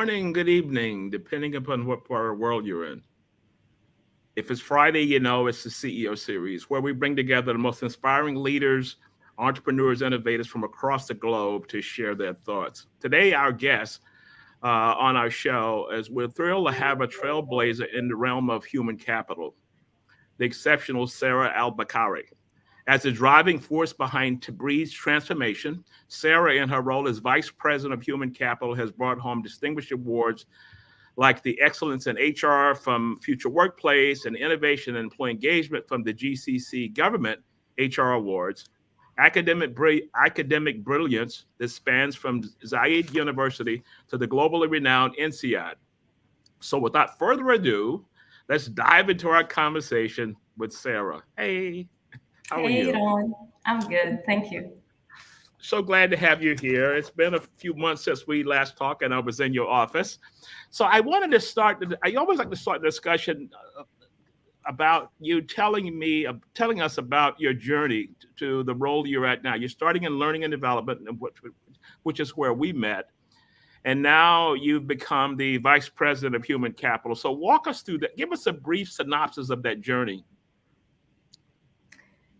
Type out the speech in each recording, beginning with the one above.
morning, good evening, depending upon what part of the world you're in. If it's Friday, it's the CEO series where we bring together the most inspiring leaders, entrepreneurs, innovators from across the globe to share their thoughts. Today, our guest on our show is we're thrilled to have a trailblazer in the realm of human capital, the exceptional Sarah Al Bekeri. As the driving force behind TABREED's transformation, Sarah, in her role as Vice President of Human Capital, has brought home distinguished awards like the Excellence in HR from Future Workplace and Innovation and Employee Engagement from the GCC Government HR Awards, academic brilliance that spans from Zayed University to the globally renowned INSEAD. So without further ado, let's dive into our conversation with Sarah. Hey, how are Hey, you? Ron. I'm good. Thank you. So glad to have you here. It's been a few months since we last talked, and I was in your office. So I wanted to start. I always like to start the discussion about you telling us about your journey to the role you're at now. You're starting in learning and development, which is where we met, and now you've become the vice president of human capital. So walk us through that. Give us a brief synopsis of that journey.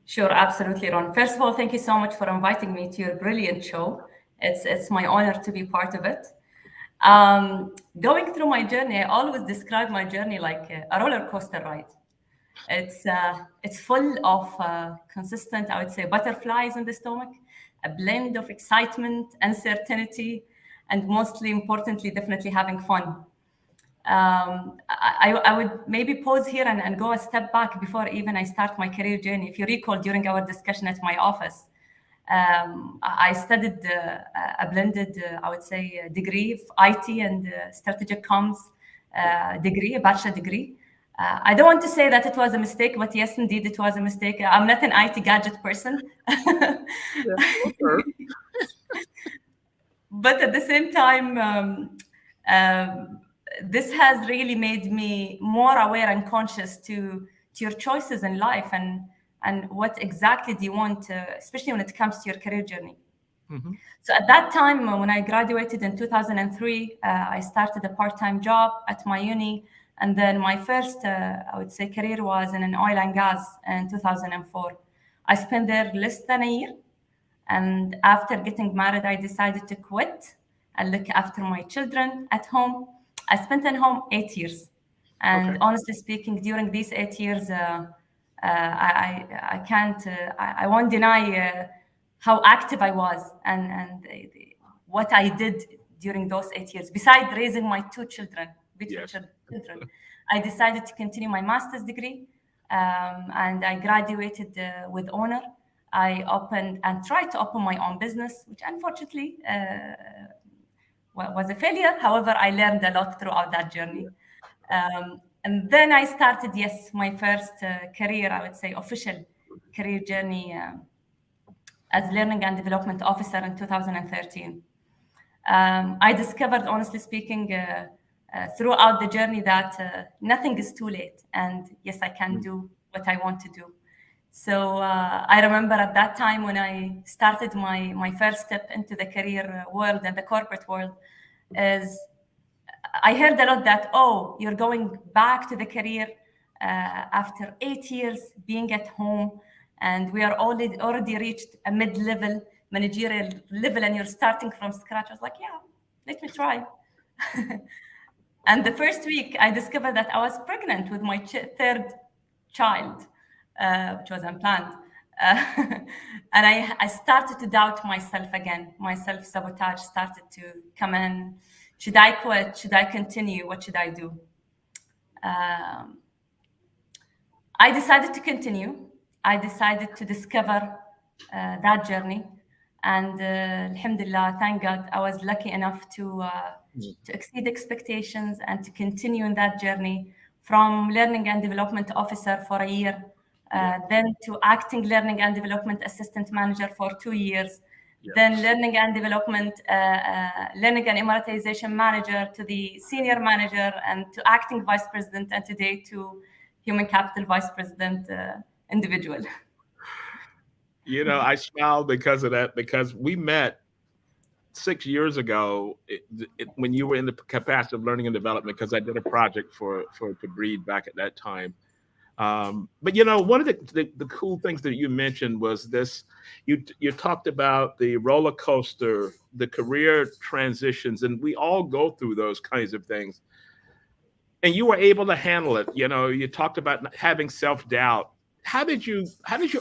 Sure, absolutely, Ron. First of all, thank you so much for inviting me to your brilliant show. It's my honor to be part of it. Going through my journey, I always describe my journey like a roller coaster ride. It's full of consistent, I would say, butterflies in the stomach, a blend of excitement, uncertainty, and mostly importantly, definitely having fun. I would maybe pause here and go a step back before even I start my career journey. If you recall, during our discussion at my office, I studied a blended, I would say, degree of IT and strategic comms degree, a bachelor degree. I don't want to say that it was a mistake, but yes, indeed, it was a mistake. I'm not an IT gadget person. Yeah, sure. But at the same time, this has really made me more aware and conscious to your choices in life and what exactly do you want, especially when it comes to your career journey. Mhm. So at that time, when I graduated in 2003, I started a part-time job at my uni. And then my first, I would say, career was in an oil and gas in 2004. I spent there less than a year. And after getting married, I decided to quit and look after my children at home. I spent at home 8 years. And Okay. honestly speaking, during these 8 years, I can't, I won't deny how active I was and what I did during those 8 years. Besides raising my two children, beautiful Yes. children, I decided to continue my master's degree, and I graduated with honor. I opened and tried to open my own business, which unfortunately was a failure. However, I learned a lot throughout that journey. And then I started, yes, my first career, I would say official career journey as learning and development officer in 2013. I discovered, honestly speaking, throughout the journey that nothing is too late. And yes, I can Mm. do what I want to do. So I remember at that time when I started my first step into the career world and the corporate world is I heard a lot that, oh, you're going back to the career after 8 years being at home, and we are already reached a mid-level managerial level, and you're starting from scratch. I was like, yeah, let me try. And the first week, I discovered that I was pregnant with my third child, which was unplanned. Uh, and I started to doubt myself again. My self-sabotage started to come in. Should I quit? Should I continue? What should I do? Um, I decided to continue. I decided to discover that journey. And alhamdulillah, thank God, I was lucky enough Mm. to exceed expectations and to continue in that journey from learning and development officer for a year, Yeah. then to acting learning and development assistant manager for 2 years, Yeah. then learning and emeritation manager to the senior manager and to acting vice president, and today to human capital vice president individual. I smile because of that because we met 6 years ago, when you were in the capacity of learning and development, because I did a project for TABREED back at that time. But you know, one of the cool things that you mentioned was this. You talked about the roller coaster, the career transitions, and we all go through those kinds of things. And you were able to handle it. You know, you talked about having self doubt. How did you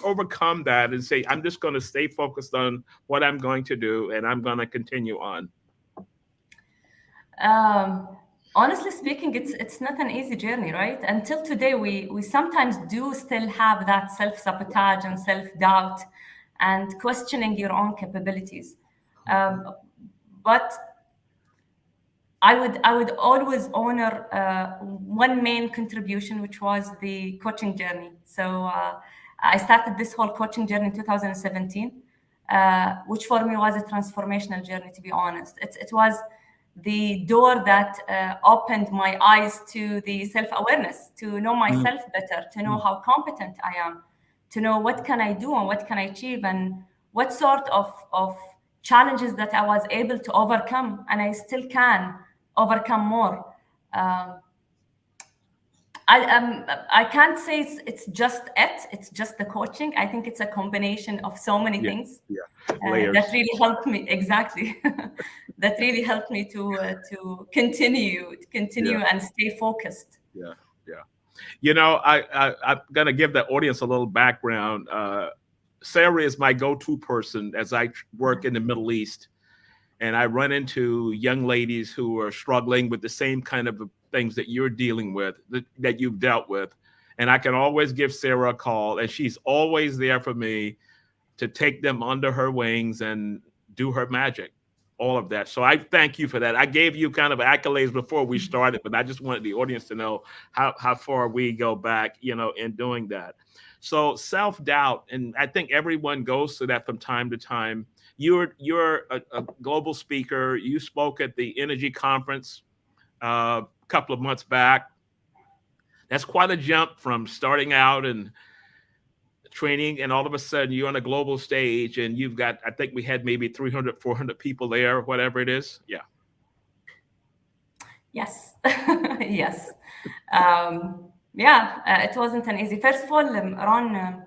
overcome that and say, I'm just going to stay focused on what I'm going to do, and I'm going to continue on? Um, Honestly speaking, it's not an easy journey, right? Until today, we sometimes do still have that self sabotage and self doubt, and questioning your own capabilities. Um, but I would always honor one main contribution, which was the coaching journey. So I started this whole coaching journey in 2017, which for me was a transformational journey. To be honest, it was the door that opened my eyes to the self-awareness, to know Mm, myself better, to know mm, how competent I am, to know what can I do and what can I achieve, and what sort of challenges that I was able to overcome, and I still can overcome more. Um, I can't say it's just it. It's just the coaching. I think it's a combination of so many yeah, things yeah. that Layers. really helped me. Exactly, that really helped me to continue Yeah, and stay focused. yeah, yeah. You know, I'm gonna give the audience a little background. Sarah is my go-to person as I work in the Middle East, and I run into young ladies who are struggling with the same kind of things that you're dealing with, that you've dealt with. And I can always give Sarah a call, and she's always there for me to take them under her wings and do her magic, all of that. So I thank you for that. I gave you kind of accolades before we started, but I just wanted the audience to know how far we go back, you know, in doing that. So self-doubt, and I think everyone goes through that from time to time. You're a global speaker. You spoke at the energy conference a couple of months back. That's quite a jump from starting out and training, and all of a sudden you're on a global stage and you've got, I think we had maybe 300, 400 people there, whatever it is. Yeah. Yes, yes. Yeah, it wasn't an easy. First of all, Ron,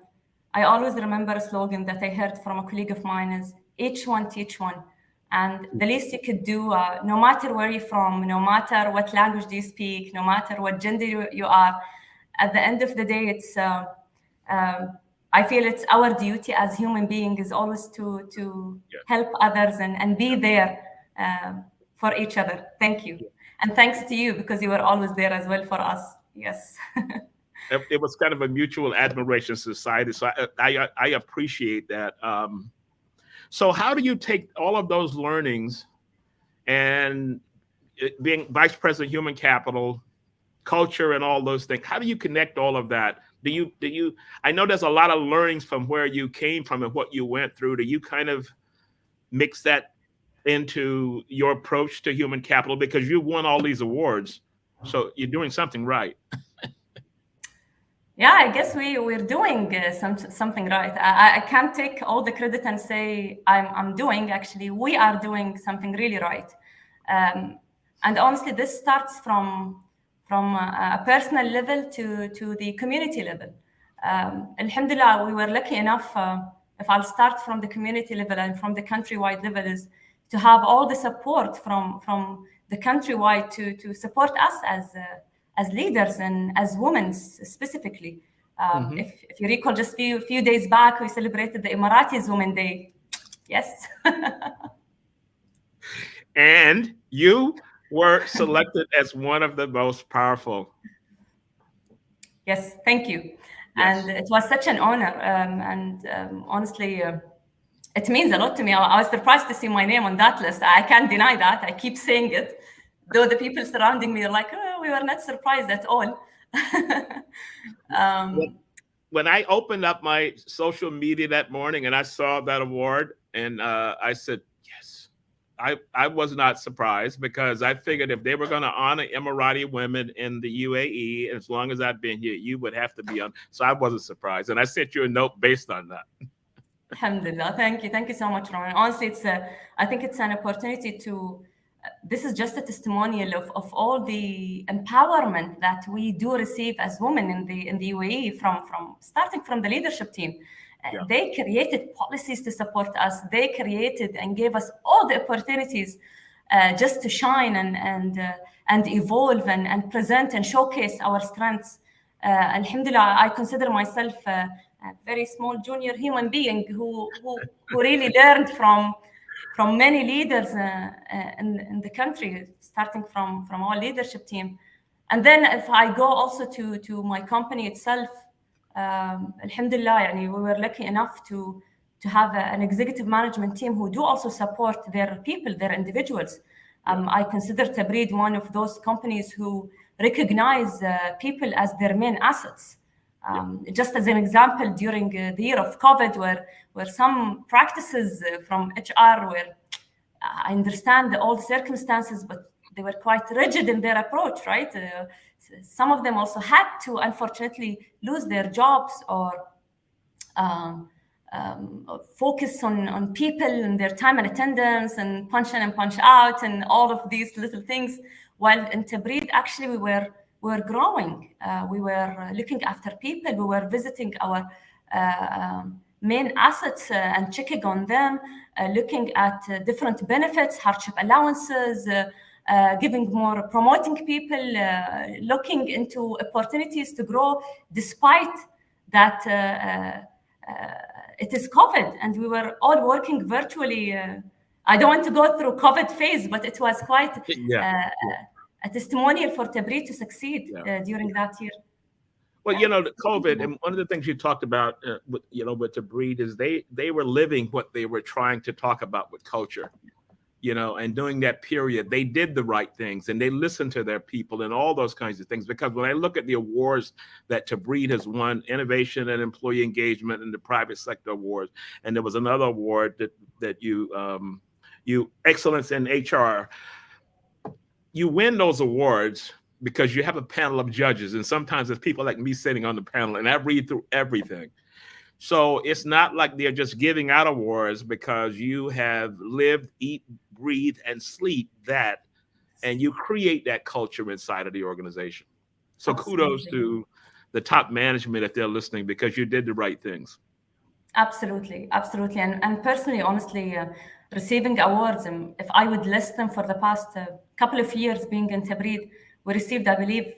I always remember a slogan that I heard from a colleague of mine is each one teach one. And the least you could do, no matter where you're from, no matter what language do you speak, no matter what gender you are, at the end of the day, um, I feel it's our duty as human beings is always to Yeah. help others and be there for each other. Thank you. And thanks to you because you were always there as well for us. Yes. It was kind of a mutual admiration society. So I appreciate that. So how do you take all of those learnings and being vice president human capital, culture, and all those things? How do you connect all of that? Do you I know there's a lot of learnings from where you came from and what you went through. Do you kind of mix that into your approach to human capital, because you won all these awards, so you're doing something right? Yeah, I guess we're doing something right. I can't take all the credit and say I'm doing. Actually, we are doing something really right. And honestly, this starts from a personal level to the community level. Alhamdulillah, we were lucky enough. If I'll start from the community level and from the countrywide level, is to have all the support from the countrywide to support us as leaders and as women specifically. Hmm. If you recall, just few days back, we celebrated the Emiratis Women Day. Yes. And you were selected as one of the most powerful. Yes, thank you. And Yes. it was such an honor. And honestly, it means a lot to me. I was surprised to see my name on that list. I can't deny that. I keep saying it, though the people surrounding me are like, oh, we were not surprised at all. when, um, when I opened up my social media that morning and I saw that award, and I said, yes. I was not surprised, because I figured if they were going to honor Emirati women in the UAE, as long as I've been here, you would have to be on. So I wasn't surprised. And I sent you a note based on that. Alhamdulillah. Thank you so much, Roman. Honestly, I think it's an opportunity to. This is just a testimonial of all the empowerment that we do receive as women in the UAE from starting from the leadership team. Yeah, They created policies to support us. They created and gave us all the opportunities just to shine and evolve and present and showcase our strengths. Alhamdulillah, I consider myself a very small junior human being who really learned from many leaders in the country, starting from our leadership team. And then if I go also to my company itself, alhamdulillah, yani we were lucky enough to have an executive management team who do also support their people, their individuals. yeah, I consider Tabreed one of those companies who recognize people as their main assets. yeah, Just as an example, during the year of COVID, where some practices from HR were, I understand all the circumstances, but they were quite rigid in their approach, right? Some of them also had to, unfortunately, lose their jobs or um, focus on people and their time and attendance and punch in and punch out and all of these little things. While in Tabreed, actually, we were growing. We were looking after people. We were visiting our main assets and checking on them, looking at different benefits, hardship allowances, giving more, promoting people, looking into opportunities to grow despite that it is COVID and we were all working virtually. I don't want to go through COVID phase, but it was quite yeah, yeah, a testimonial for Tabreed to succeed yeah. during that year. Well, Yeah. the COVID, and one of the things you talked about, with the breed is they were living what they were trying to talk about with culture, and during that period, they did the right things and they listened to their people and all those kinds of things. Because when I look at the awards that Tabreed has won, innovation and employee engagement and the private sector awards, and there was another award that you excellence in HR, you win those awards because you have a panel of judges, and sometimes there's people like me sitting on the panel, and I read through everything. So it's not like they're just giving out awards because you have lived, eat, breathe, and sleep that, and you create that culture inside of the organization. So kudos Absolutely. to the top management if they're listening, because you did the right things. Absolutely, absolutely. And personally, honestly, receiving awards, if I would list them for the past couple of years being in Tabreed, we received, I believe,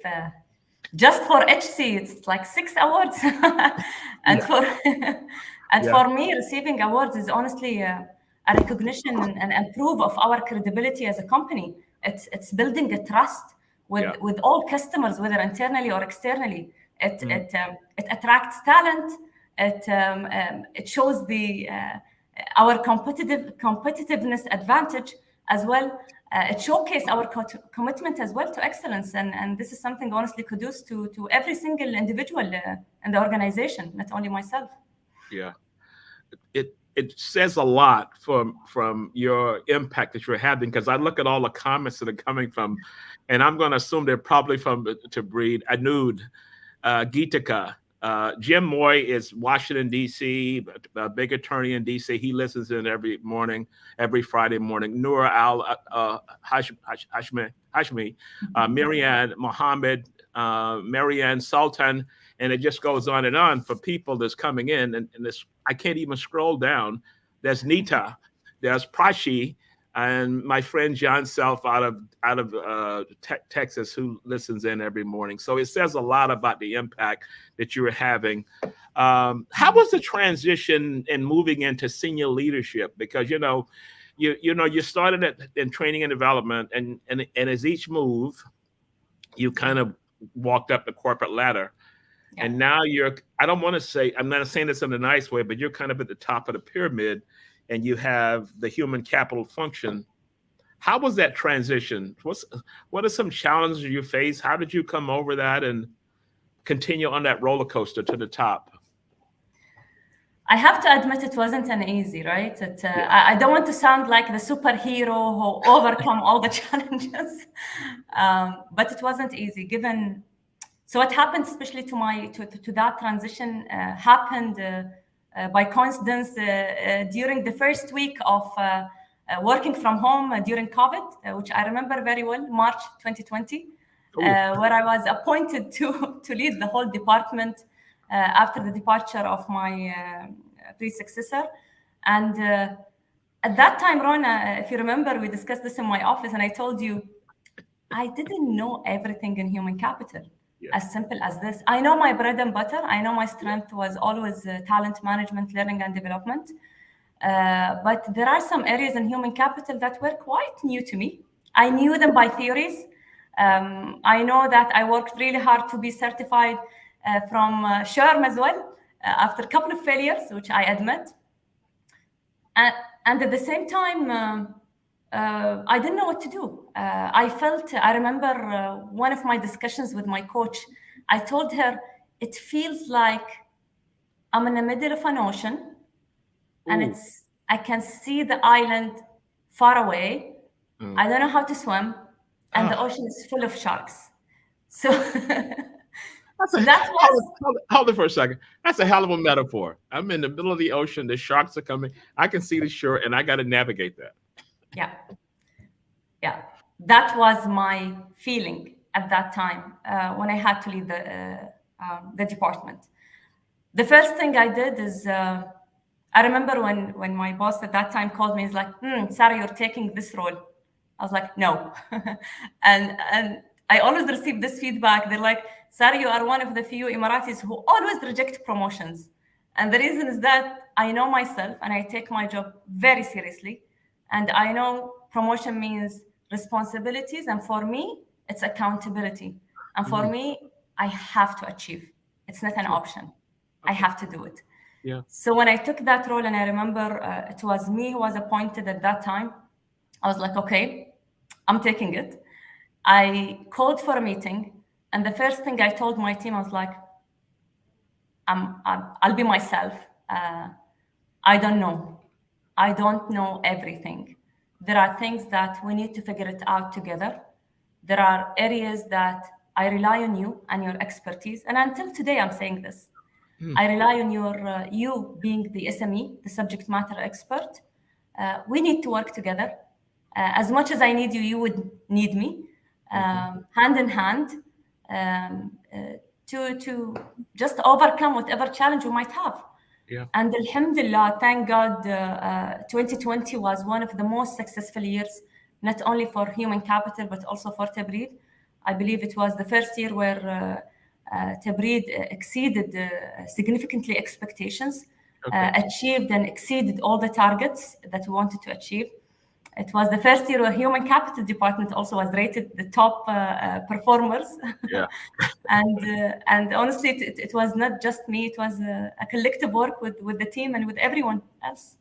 just for HC, it's like 6 awards. And Yeah, for and yeah, for me, receiving awards is honestly a recognition and proof of our credibility as a company. It's building a trust yeah. with all customers, whether internally or externally. Mm. It attracts talent. It shows our competitiveness advantage as well. It showcases our commitment as well to excellence, and this is something honestly kudos to every single individual in the organization, not only myself. Yeah. It says a lot from your impact that you're having, because I look at all the comments that are coming from, and I'm going to assume they're probably from Tabreed, Anud, Geetika. Jim Moy is Washington, D.C., a big attorney in D.C. He listens in every morning, every Friday morning. Noor Al Hashmi, Marianne Mohammed, Marianne Sultan, and it just goes on and on for people that's coming in. And this, I can't even scroll down. There's Nita, there's Prachi, and my friend John Self out of Texas, who listens in every morning. So it says a lot about the impact that you're having. How was the transition in moving into senior leadership? Because you started in training and development, and as each move, you kind of walked up the corporate ladder. Yeah. And now I don't want to say, I'm not saying this in a nice way, but you're kind of at the top of the pyramid and you have the human capital function. How was that transition? What are some challenges you face? How did you come over that and continue on that roller coaster to the top? I have to admit it wasn't an easy, right? Yeah. I don't want to sound like the superhero who overcome all the challenges, but it wasn't easy. So what happened, especially to that transition, happened by coincidence, during the first week of working from home during COVID, which I remember very well, March 2020, where I was appointed to lead the whole department after the departure of my predecessor. And at that time, Rona, if you remember, we discussed this in my office, and I told you, I didn't know everything in human capital. Yeah. As simple as this. I know my bread and butter. I know my strength was always talent management, learning and development. But there are some areas in human capital that were quite new to me. I knew them by theories. I know that I worked really hard to be certified from CHRO as well, after a couple of failures, which I admit. And at the same time, I didn't know what to do. I remember one of my discussions with my coach, I told her, it feels like I'm in the middle of an ocean. And I can see the island far away. I don't know how to swim, and the ocean is full of sharks. So, hold it for a second. That's a hell of a metaphor. I'm in the middle of the ocean. The sharks are coming. I can see the shore, and I got to navigate that. Yeah. That was my feeling at that time when I had to lead the department. The first thing I did is, I remember when my boss at that time called me, he's like, Sarah, you're taking this role. I was like, no. and I always receive this feedback. They're like, Sarah, you are one of the few Emiratis who always reject promotions. And the reason is that I know myself and I take my job very seriously. And I know promotion means responsibilities. And for me, it's accountability. And for me, I have to achieve. It's not an option. I have to do it. Yeah. So when I took that role, and I remember it was me who was appointed at that time, I was like, okay, I'm taking it. I called for a meeting. And the first thing I told my team, I was like, I'll be myself. I don't know. I don't know everything. There are things that we need to figure it out together. There are areas that I rely on you and your expertise. And until today, I'm saying this. I rely on you being the SME, the subject matter expert. We need to work together. As much as I need you, you would need me, hand in hand, to just overcome whatever challenge we might have. Yeah. And alhamdulillah, thank God, 2020 was one of the most successful years, not only for human capital, but also for TABREED. I believe it was the first year where TABREED exceeded significantly expectations, achieved and exceeded all the targets that we wanted to achieve. It was the first year where human capital department also was rated the top performers. Yeah. And honestly, it was not just me. It was a collective work with the team and with everyone else.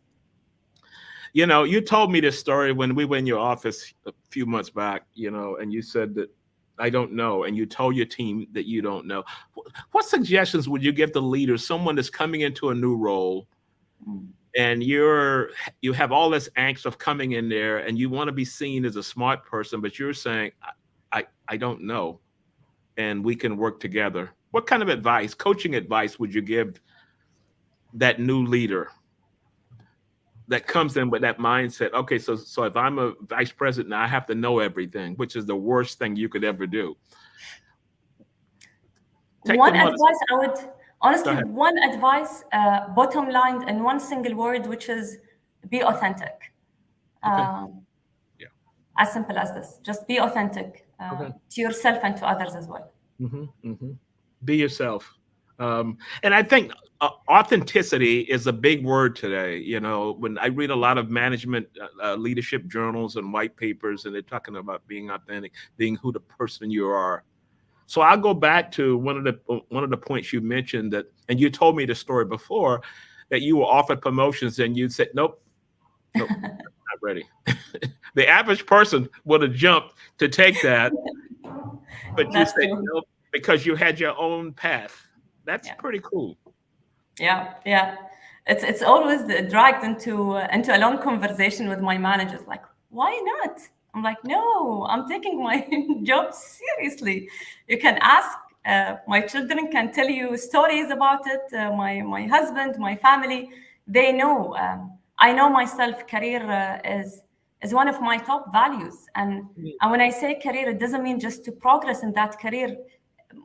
You know, you told me this story when we were in your office a few months back, you know, and you said that I don't know. And you told your team that you don't know. What suggestions would you give the leaders, someone that's coming into a new role, and you have all this angst of coming in there and you want to be seen as a smart person, but you're saying, I don't know, and we can work together. What kind of advice, coaching advice, would you give that new leader that comes in with that mindset? Okay, so if I'm a vice president, I have to know everything, which is the worst thing you could ever do. One advice I would, honestly, one advice, bottom line in one single word, which is be authentic. As simple as this. Just be authentic to yourself and to others as well. Be yourself. And I think authenticity is a big word today. You know, when I read a lot of management leadership journals and white papers, and they're talking about being authentic, being who the person you are. So I'll go back to one of the points you mentioned, that, and you told me the story before, that you were offered promotions and you said, nope, not ready. The average person would have jumped to take that, but you said no because you had your own path. That's pretty cool. Yeah. It's always dragged into a long conversation with my managers. Like, why not? I'm like, no, I'm taking my job seriously. You can ask My children can tell you stories about it. My husband, my family, they know. I know myself. Career is one of my top values, and when I say career, it doesn't mean just to progress in that career,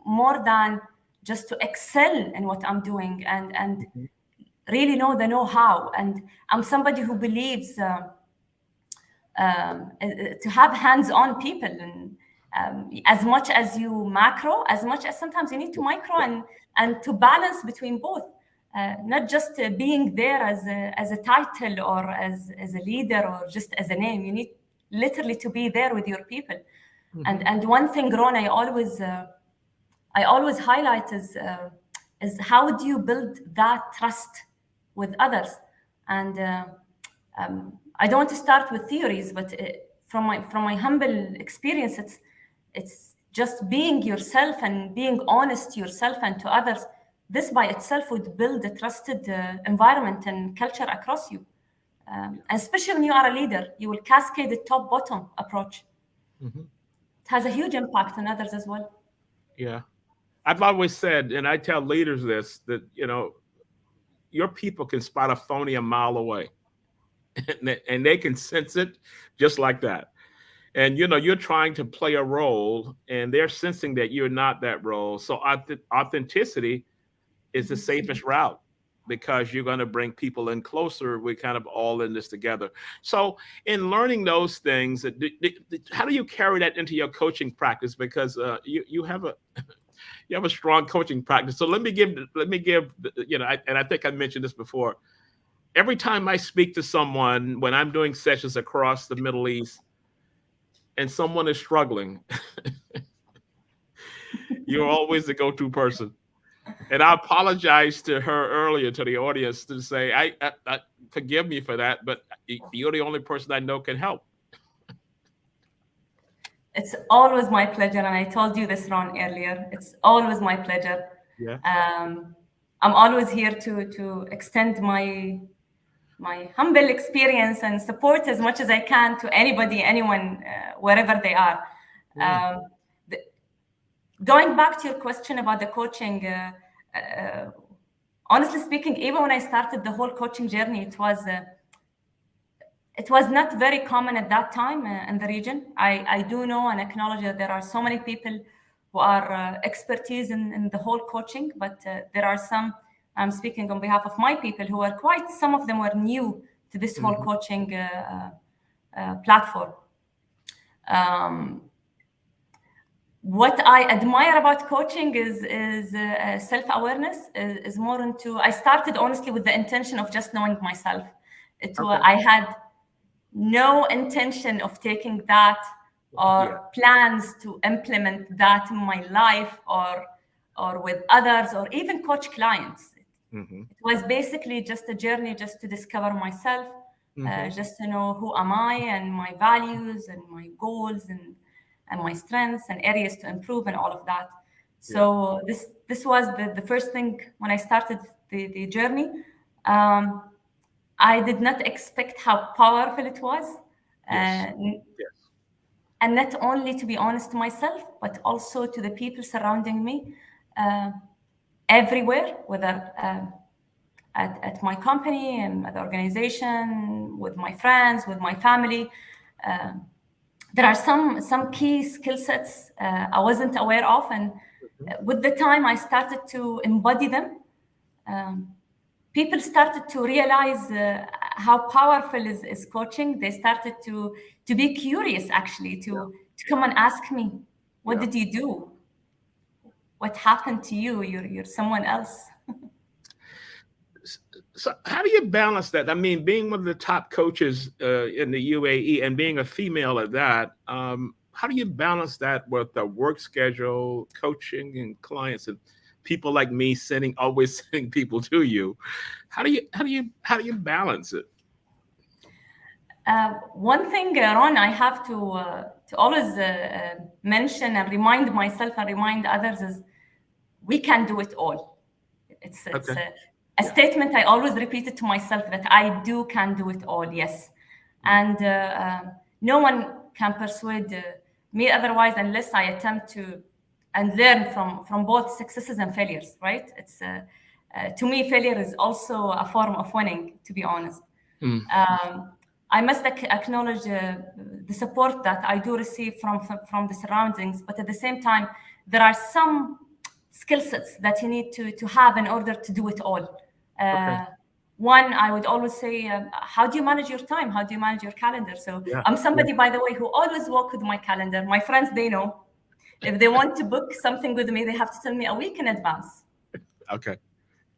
more than just to excel in what I'm doing and really know the know-how. And I'm somebody who believes to have hands-on people, and as much as you macro, as much as sometimes you need to micro, and to balance between both, not just being there as a title or as a leader or just as a name. You need literally to be there with your people. And one thing, Ron, I always highlight is how do you build that trust with others? And I don't want to start with theories, but from my humble experience, it's just being yourself and being honest to yourself and to others. This by itself would build a trusted environment and culture across you. Especially when you are a leader, you will cascade the top-bottom approach. It has a huge impact on others as well. Yeah. I've always said, and I tell leaders this, that, your people can spot a phony a mile away, and they can sense it just like that. And, you're trying to play a role, and they're sensing that you're not that role. So authenticity is the safest route, because you're going to bring people in closer. We're kind of all in this together. So in learning those things, how do you carry that into your coaching practice? Because you have a strong coaching practice. So let me give, and I think I mentioned this before. Every time I speak to someone, when I'm doing sessions across the Middle East, and someone is struggling, you're always the go-to person. And I apologized to her earlier, to the audience, to say, I forgive me for that, but you're the only person I know can help. It's always my pleasure, and I told you this, Ron, earlier. It's always my pleasure. Yeah. I'm always here to extend my humble experience and support as much as I can to anybody, anyone, wherever they are. Going back to your question about the coaching, honestly speaking, even when I started the whole coaching journey, it was not very common at that time in the region. I do know and acknowledge that there are so many people who are expertise in the whole coaching, but there are some, I'm speaking on behalf of my people, who are some of them were new to this whole coaching platform. What I admire about coaching is self-awareness, is more into, I started honestly with the intention of just knowing myself. I had no intention of taking that or plans to implement that in my life or with others or even coach clients. It was basically just a journey just to discover myself, just to know who am I and my values and my goals and my strengths and areas to improve and all of that. So this was the first thing when I started the journey. I did not expect how powerful it was. And not only, to be honest, to myself, but also to the people surrounding me everywhere, whether at my company and at the organization, with my friends, with my family. There are some key skill sets I wasn't aware of, and with the time I started to embody them. People started to realize how powerful is coaching. They started to be curious, actually, to come and ask me, what did you do? What happened to you? You're someone else. So how do you balance that? I mean, being one of the top coaches in the UAE and being a female at that, how do you balance that with the work schedule, coaching and clients and people like me always sending people to you? How do you balance it? One thing, Ron, I have to always mention and remind myself and remind others is we can do it all. It's a statement I always repeat it to myself, that I can do it all, yes. And no one can persuade me otherwise unless I attempt to and learn from both successes and failures, right? It's to me, failure is also a form of winning, to be honest. Mm. I must acknowledge the support that I do receive from the surroundings, but at the same time, there are some skill sets that you need to have in order to do it all. Okay. One, I would always say, how do you manage your time? How do you manage your calendar? So Yeah. I'm somebody, by the way, who always work with my calendar. My friends, they know. If they want to book something with me, they have to tell me a week in advance. Okay.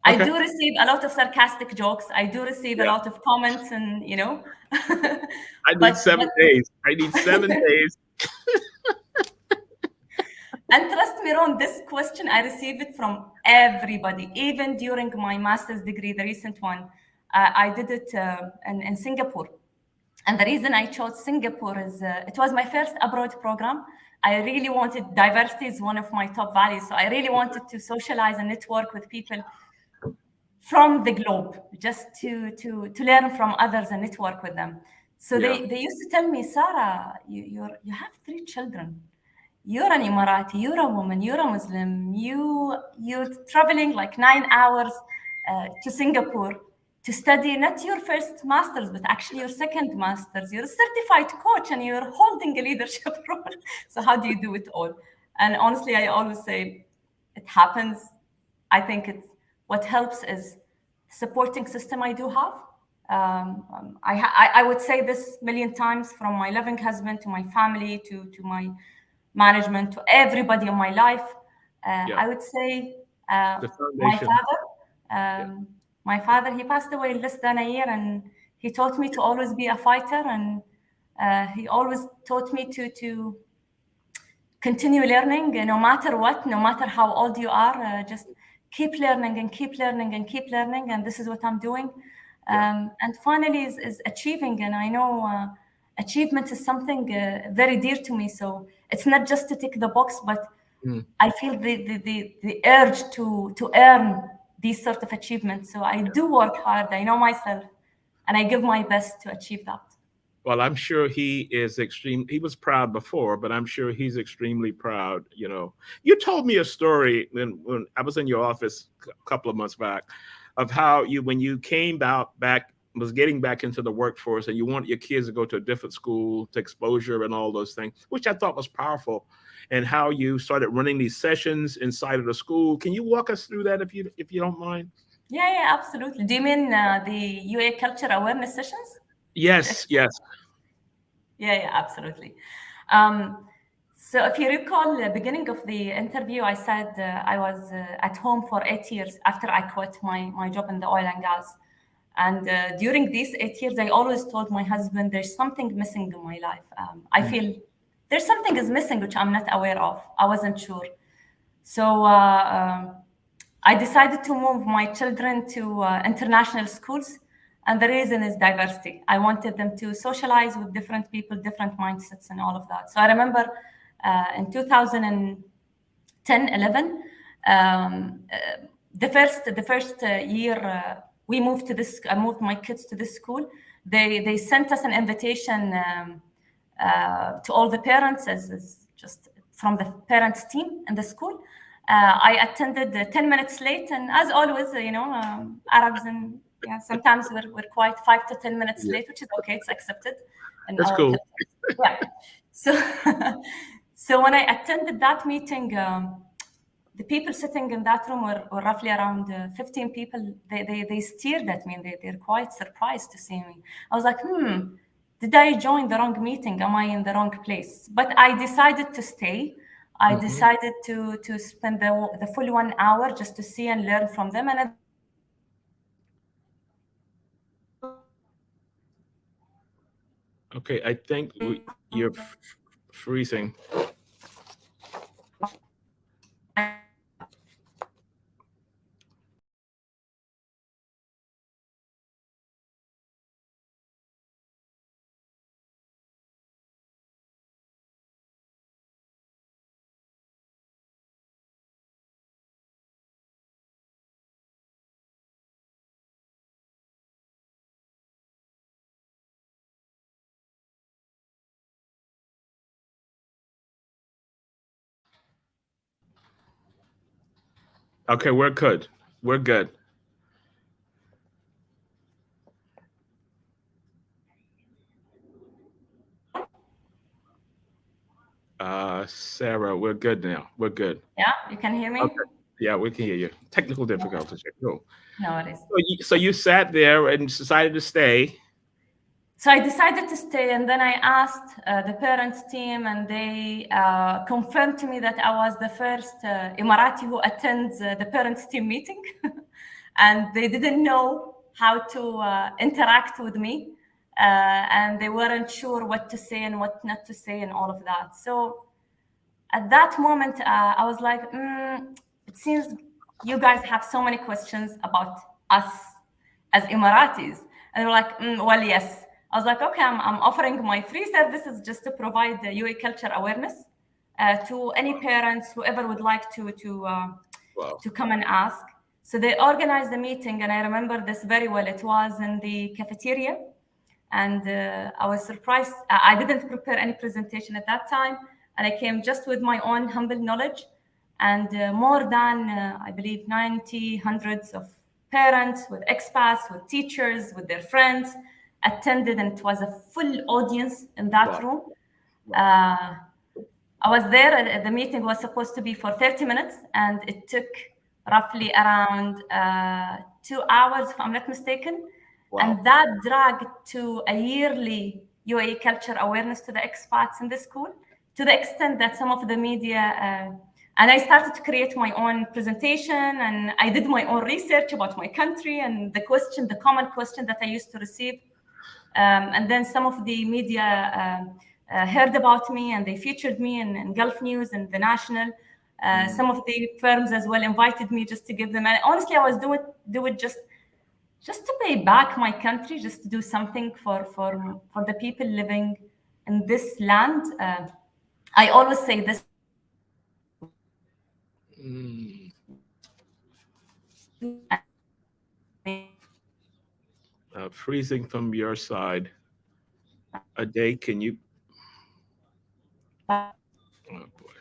I Okay. do receive a lot of sarcastic jokes. I do receive a Yeah. lot of comments, and I need but 7 days. I need 7 days. and trust me, Ron, this question I receive it from everybody. Even during my master's degree, the recent one, I did it in Singapore. And the reason I chose Singapore is it was my first abroad program. I really wanted diversity is one of my top values. So I really wanted to socialize and network with people from the globe, just to learn from others and network with them. So Yeah. they used to tell me, Sarah, you have 3 children. You're an Emirati, you're a woman, you're a Muslim, you're traveling like 9 hours to Singapore to study not your first master's, but actually your second master's. You're a certified coach and you're holding a leadership role. So how do you do it all? And honestly, I always say it happens. I think it's what helps is supporting system I do have. I would say this million times, from my loving husband to my family to my management to everybody in my life. Yeah. I would say The my foundation. father. Yeah. My father, he passed away in less than a year, and he taught me to always be a fighter, and he always taught me to continue learning, no matter what, no matter how old you are. Just keep learning and keep learning and keep learning, and this is what I'm doing. Yeah. And finally is achieving, and I know achievement is something very dear to me. So it's not just to tick the box, but Mm. I feel the urge to earn these sort of achievements. So I do work hard. I know myself, and I give my best to achieve that. Well, I'm sure he is extreme. He was proud before, but I'm sure he's extremely proud. You told me a story when I was in your office a couple of months back of how when you came out back, was getting back into the workforce, and you want your kids to go to a different school, to exposure and all those things, which I thought was powerful, and how you started running these sessions inside of the school. Can you walk us through that if you don't mind? Yeah, absolutely. Do you mean the UA culture awareness sessions? Yes, yes. Yeah, absolutely. Um, so if you recall the beginning of the interview, I said I was at home for 8 years after I quit my job in the oil and gas. And during these 8 years, I always told my husband, there's something missing in my life. I Mm. feel there's something is missing, which I'm not aware of. I wasn't sure. So I decided to move my children to international schools. And the reason is diversity. I wanted them to socialize with different people, different mindsets, and all of that. So I remember in 2010, 11, the first year we moved to this. I moved my kids to this school. They sent us an invitation to all the parents as just from the parents team in the school. I attended 10 minutes late, and as always, Arabs and sometimes we're quite 5 to 10 minutes Yeah, late, which is okay. It's accepted in that's our cool. culture. Yeah. So, so when I attended that meeting, the people sitting in that room were roughly around 15 people. They stared at me, and they're quite surprised to see me. I was like, did I join the wrong meeting? Am I in the wrong place? But I decided to stay. I Mhm. decided to spend the full 1 hour just to see and learn from them. And Okay, I think you're freezing. Okay, we're good. We're good. Sarah, we're good now. We're good. Yeah, you can hear me? Okay. Yeah, we can hear you. Technical difficulties. Cool. No worries. So you sat there and decided to stay. So I decided to stay, and then I asked the parents team, and they confirmed to me that I was the first Emirati who attends the parents team meeting, and they didn't know how to interact with me, and they weren't sure what to say and what not to say, and all of that. So at that moment, I was like, it seems you guys have so many questions about us as Emiratis. And they were like, well, yes. I was like, okay, I'm offering my free services just to provide the UAE culture awareness to any parents, whoever would like Wow. to come and ask. So they organized the meeting, and I remember this very well. It was in the cafeteria, and I was surprised. I didn't prepare any presentation at that time, and I came just with my own humble knowledge. And more than, I believe, 90, hundreds of parents with expats, with teachers, with their friends attended, and it was a full audience in that room. I was there. The meeting was supposed to be for 30 minutes, and it took roughly around 2 hours, if I'm not mistaken. Wow. And that dragged to a yearly UAE culture awareness to the expats in the school, to the extent that some of the media, and I started to create my own presentation, and I did my own research about my country and the common question that I used to receive. And then some of the media heard about me, and they featured me in Gulf News and The National. Some of the firms as well invited me just to give them. And honestly, I was do it just to pay back my country, just to do something for the people living in this land. I always say this. Freezing from your side. A day, can you? Oh boy.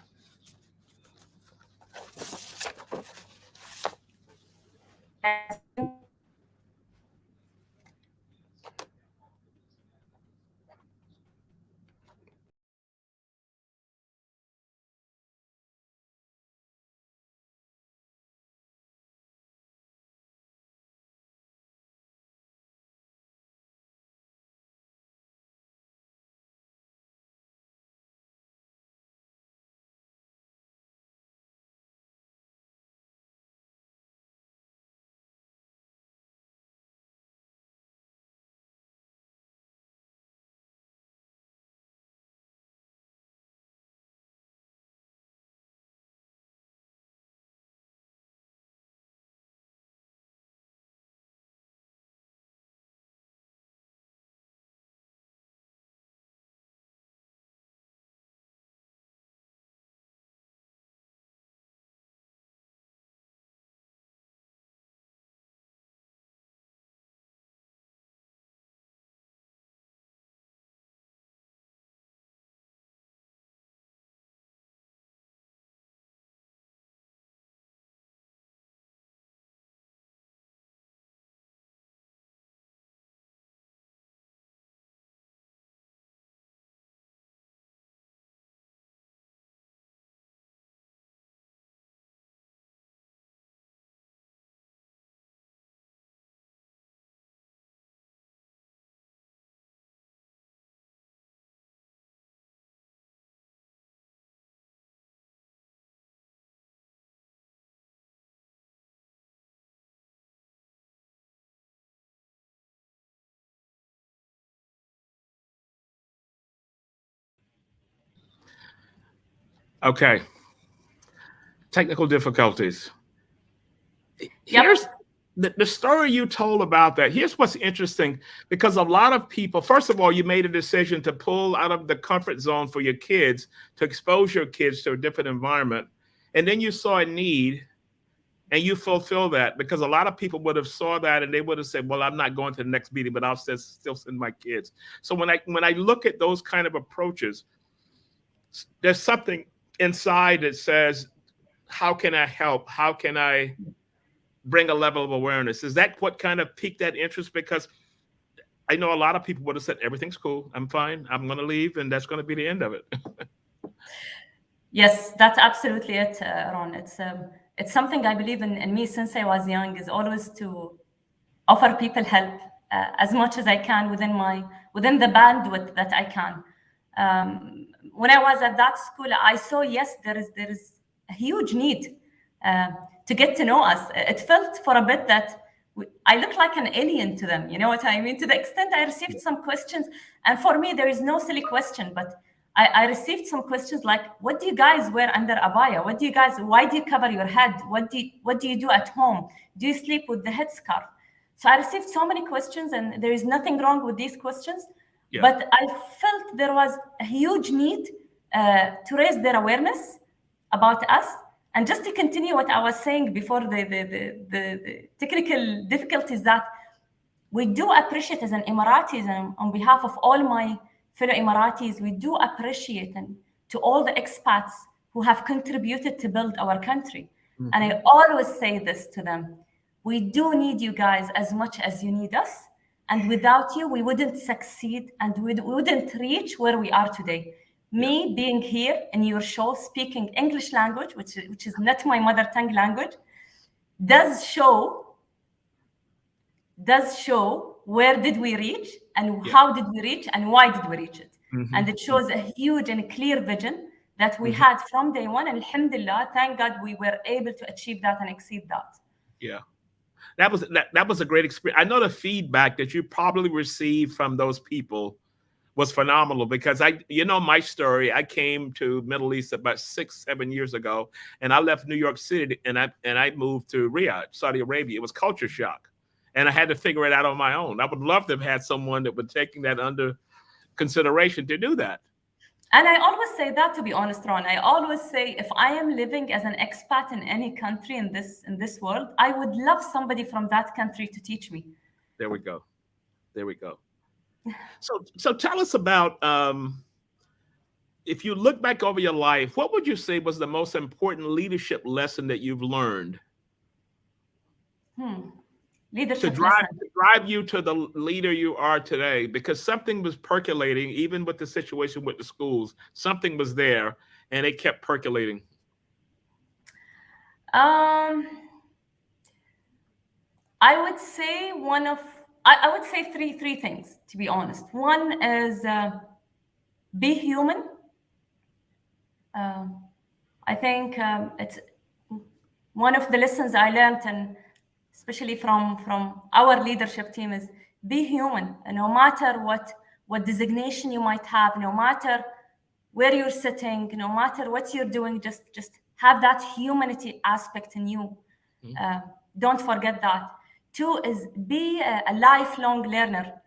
Okay. Technical difficulties. Here's the story you told about that. Here's what's interesting, because a lot of people, first of all, you made a decision to pull out of the comfort zone for your kids, to expose your kids to a different environment. And then you saw a need and you fulfill that, because a lot of people would have saw that and they would have said, well, I'm not going to the next meeting, but I'll still send my kids. So when I look at those kind of approaches, there's something inside that says, how can I help? How can I bring a level of awareness? Is that what kind of piqued that interest? Because I know a lot of people would have said, everything's cool, I'm fine, I'm going to leave, and that's going to be the end of it. Yes, that's absolutely it, Ron. It's something I believe in me since I was young, is always to offer people help as much as I can within the bandwidth that I can. When I was at that school, I saw, yes, there is a huge need uh, to get to know us. It felt for a bit that I look like an alien to them. You know what I mean? To the extent I received some questions, and for me, there is no silly question, but I received some questions like, "What do you guys wear under abaya? What do you guys? Why do you cover your head? What do you do at home? Do you sleep with the headscarf?" So I received so many questions, and there is nothing wrong with these questions. Yeah. But I felt there was a huge need to raise their awareness about us. And just to continue what I was saying before, the technical difficulties, that we do appreciate as an Emiratis, and on behalf of all my fellow Emiratis, we do appreciate, and to all the expats who have contributed to build our country. Mm-hmm. And I always say this to them: we do need you guys as much as you need us. And without you, we wouldn't succeed, and we wouldn't reach where we are today. Me being here in your show, speaking English language, which is not my mother tongue language, does show where did we reach, and how did we reach, and why did we reach it. Mm-hmm. And it shows a huge and clear vision that we had from day one. And alhamdulillah, thank God, we were able to achieve that and exceed that. Yeah. That was a great experience. I know the feedback that you probably received from those people was phenomenal, because my story. I came to Middle East about 6-7 years ago, and I left New York City and I moved to Riyadh, Saudi Arabia. It was culture shock, and I had to figure it out on my own. I would love to have had someone that would taking that under consideration to do that. And I always say that, to be honest, Ron. I always say, if I am living as an expat in any country in this world, I would love somebody from that country to teach me. There we go. So tell us about, if you look back over your life, what would you say was the most important leadership lesson that you've learned? Leadership to drive you to the leader you are today, because something was percolating, even with the situation with the schools. Something was there, and it kept percolating. I would say I would say three things, to be honest. One is be human. I think it's one of the lessons I learned, and especially from our leadership team, is be human. And no matter what designation you might have, no matter where you're sitting, no matter what you're doing, just have that humanity aspect in you. Don't forget that. Two is be a lifelong learner.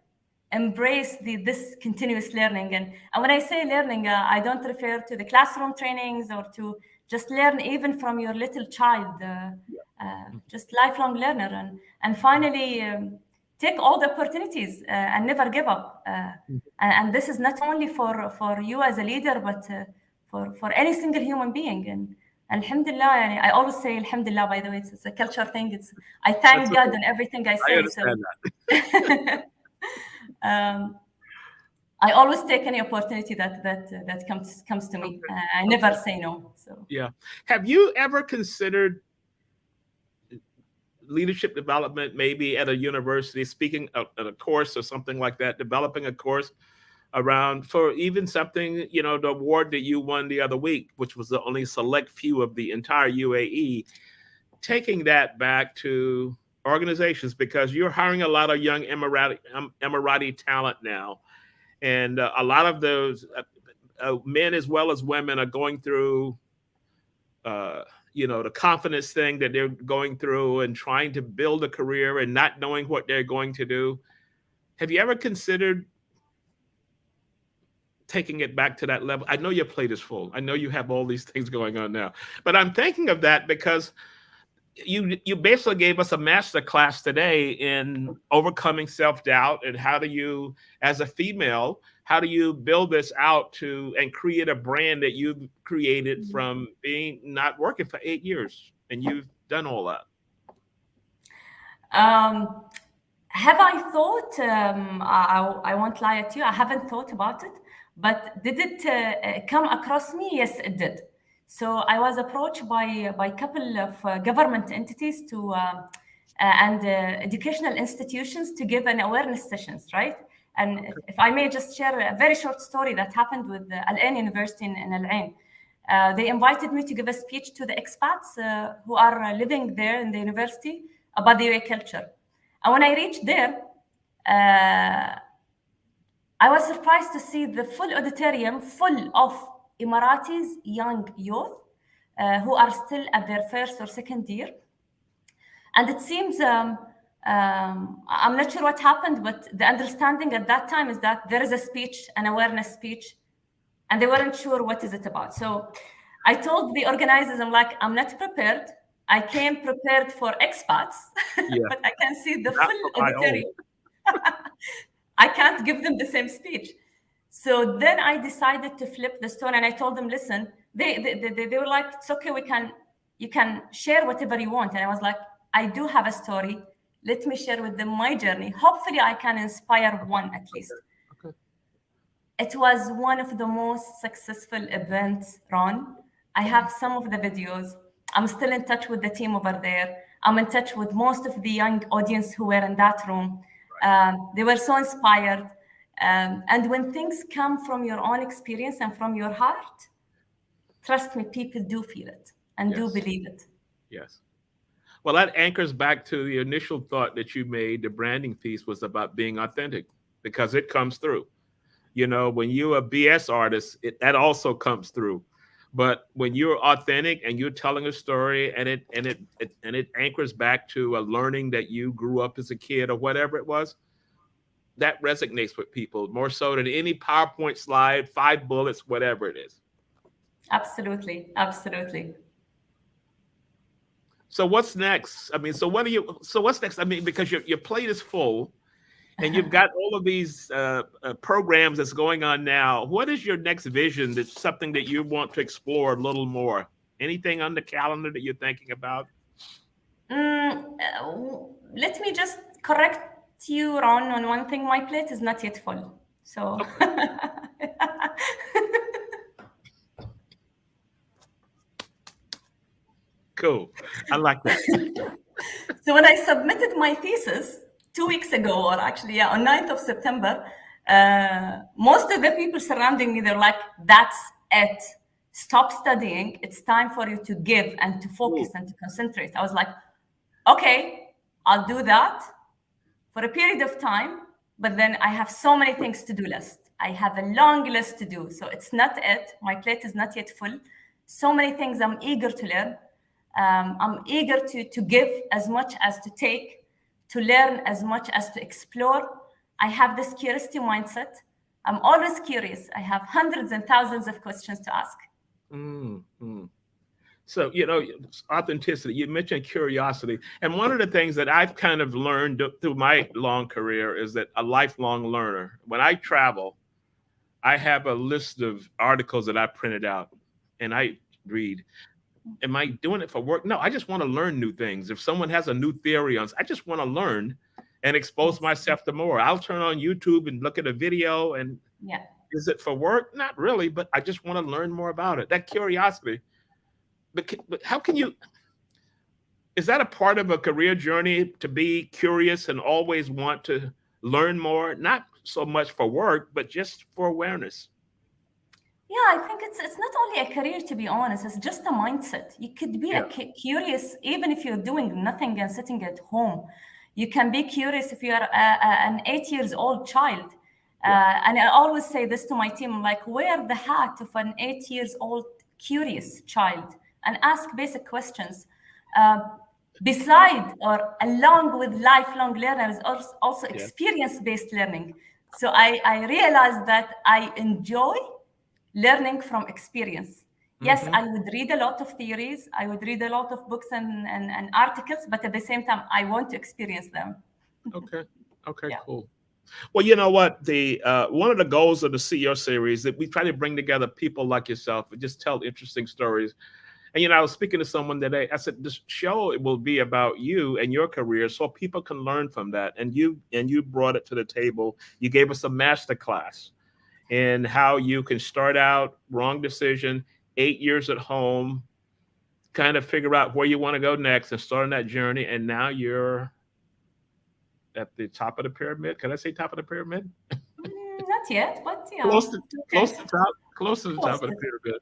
Embrace this continuous learning. And when I say learning, I don't refer to the classroom trainings or to just learn even from your little child. Just lifelong learner. And finally, take all the opportunities and never give up. And this is not only for you as a leader, but for any single human being. And alhamdulillah, I always say alhamdulillah, by the way, it's a culture thing. I thank God in everything I say. I understand that. I always take any opportunity that comes to me. I never say no. So yeah. Have you ever considered leadership development, maybe at a university, speaking at a course or something like that, developing a course around, for even something, the award that you won the other week, which was the only select few of the entire UAE, taking that back to organizations, because you're hiring a lot of young Emirati talent now. And a lot of those men as well as women are going through, the confidence thing that they're going through and trying to build a career and not knowing what they're going to do. Have you ever considered taking it back to that level? I know your plate is full. I know you have all these things going on now, but I'm thinking of that because you basically gave us a master class today in overcoming self-doubt, and how do you, as a female, how do you build this out to and create a brand that you've created from being not working for 8 years, and you've done all that? Um, have I thought? I won't lie to you. I haven't thought about it, but did it come across me? Yes, it did. So I was approached by a couple of government entities to and educational institutions to give an awareness sessions, right? And if I may just share a very short story that happened with Al Ain University in Al Ain. They invited me to give a speech to the expats who are living there in the university about the UAE culture. And when I reached there, I was surprised to see the full auditorium full of Emiratis young youth who are still at their first or second year. And it seems, I'm not sure what happened, but the understanding at that time is that there is a speech, an awareness speech, and they weren't sure what is it about. So I told the organizers, I'm like, I'm not prepared. I came prepared for expats, Yeah. but I can see the Not full for my own. auditorium. I can't give them the same speech. So then I decided to flip the story, and I told them, listen, they were like, it's okay, you can share whatever you want. And I was like, I do have a story. Let me share with them my journey. Hopefully I can inspire one at least. Okay. It was one of the most successful events, Ron. I have some of the videos. I'm still in touch with the team over there. I'm in touch with most of the young audience who were in that room. They were so inspired. And when things come from your own experience and from your heart, trust me, people do feel it and do Yes. believe it. Yes. Well, that anchors back to the initial thought that you made. The branding piece was about being authentic, because it comes through. You know, when you're a BS artist, that also comes through. But when you're authentic and you're telling a story, and it anchors back to a learning that you grew up as a kid or whatever it was, that resonates with people more so than any PowerPoint slide, 5 bullets, whatever it is. Absolutely. Absolutely. So what's next? I mean, so what's next? I mean, because your plate is full, and you've got all of these programs that's going on now. What is your next vision? That's something that you want to explore a little more. Anything on the calendar that you're thinking about? Let me just correct you, Ron, on one thing. My plate is not yet full. So Cool. I like that. So when I submitted my thesis 2 weeks ago, or actually, yeah, on 9th of September, most of the people surrounding me, they're like, that's it. Stop studying. It's time for you to give and to focus and to concentrate. I was like, okay, I'll do that for a period of time, but then I have so many things to do list. I have a long list to do. So it's not it. My plate is not yet full. So many things I'm eager to learn. I'm eager to give as much as to take, to learn as much as to explore. I have this curiosity mindset. I'm always curious. I have hundreds and thousands of questions to ask. Mm-hmm. So, authenticity, you mentioned curiosity. And one of the things that I've kind of learned through my long career is that a lifelong learner. When I travel, I have a list of articles that I printed out and I read. Am I doing it for work? No, I just want to learn new things. If someone has a new theory on, I just want to learn and expose myself to more. I'll turn on YouTube and look at a video, and Yeah. is it for work? Not really, but I just want to learn more about it. That curiosity. But how can you, is that a part of a career journey, to be curious and always want to learn more? Not so much for work, but just for awareness. Yeah, I think it's not only a career, to be honest. It's just a mindset. You could be Yeah. curious even if you're doing nothing and sitting at home. You can be curious if you are an 8 years old child. And I always say this to my team, like, wear the hat of an 8 years old curious child and ask basic questions. Beside or along with lifelong learners, also experience-based learning. So I realized that I enjoy learning from experience. Yes, I would read a lot of theories, I would read a lot of books and articles, but at the same time, I want to experience them. Okay. Okay, Yeah. cool. Well, you know what? The one of the goals of the CEO series that we try to bring together people like yourself and just tell interesting stories. And I was speaking to someone today. I said this show it will be about you and your career, so people can learn from that. And you brought it to the table. You gave us a master class in how you can start out wrong decision, 8 years at home, kind of figure out where you want to go next, and start on that journey. And now you're at the top of the pyramid. Can I say top of the pyramid? Not yet, but yeah, Close to okay. close to the Close. top of the pyramid.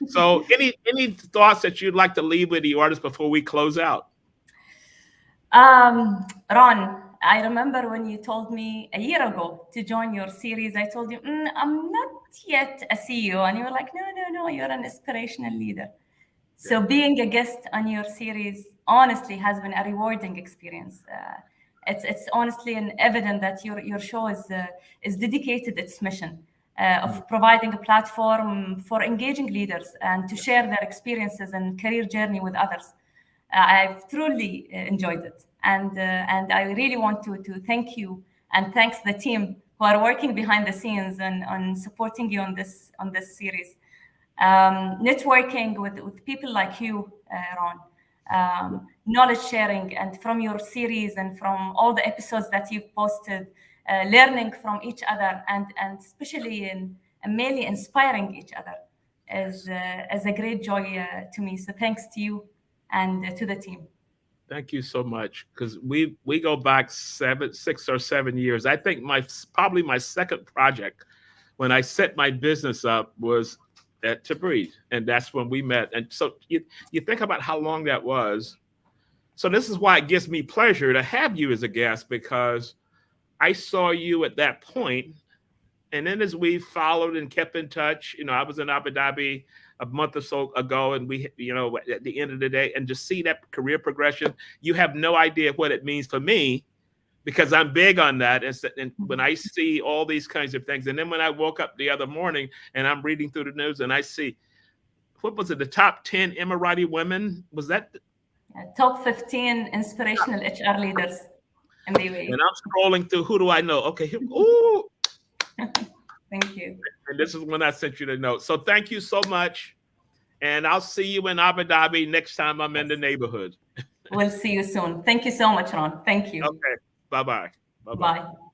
So, any thoughts that you'd like to leave with the artists before we close out? Ron, I remember when you told me a year ago to join your series, I told you, I'm not yet a CEO. And you were like, no, no, no, you're an inspirational leader. So Yeah. being a guest on your series honestly has been a rewarding experience. It's honestly an evident that your show is dedicated its mission Mm. of providing a platform for engaging leaders and to share their experiences and career journey with others. I've truly enjoyed it, and I really want to thank you and thanks the team who are working behind the scenes and on supporting you on this series. Networking with people like you, Ron, knowledge sharing, and from your series and from all the episodes that you've posted, learning from each other, and especially in mainly inspiring each other is a great joy to me. So thanks to you and to the team. Thank you so much because we go back 6 or 7 years. I think probably my second project when I set my business up was at TABREED, and that's when we met. And so you think about how long that was. So this is why it gives me pleasure to have you as a guest because I saw you at that point, and then as we followed and kept in touch, I was in Abu Dhabi a month or so ago, and at the end of the day, and just see that career progression, you have no idea what it means for me because I'm big on that. And when I see all these kinds of things, and then when I woke up the other morning and I'm reading through the news and I see, what was it, the top 10 Emirati women? Was that? Top 15 inspirational HR leaders in the And UAE. I'm scrolling through, who do I know? Okay, ooh, Thank you. and this is when I sent you the note. So thank you so much. And I'll see you in Abu Dhabi next time I'm in the Yes. neighborhood. We'll see you soon. Thank you so much, Ron. Thank you. Okay. Bye bye. Bye bye. Bye.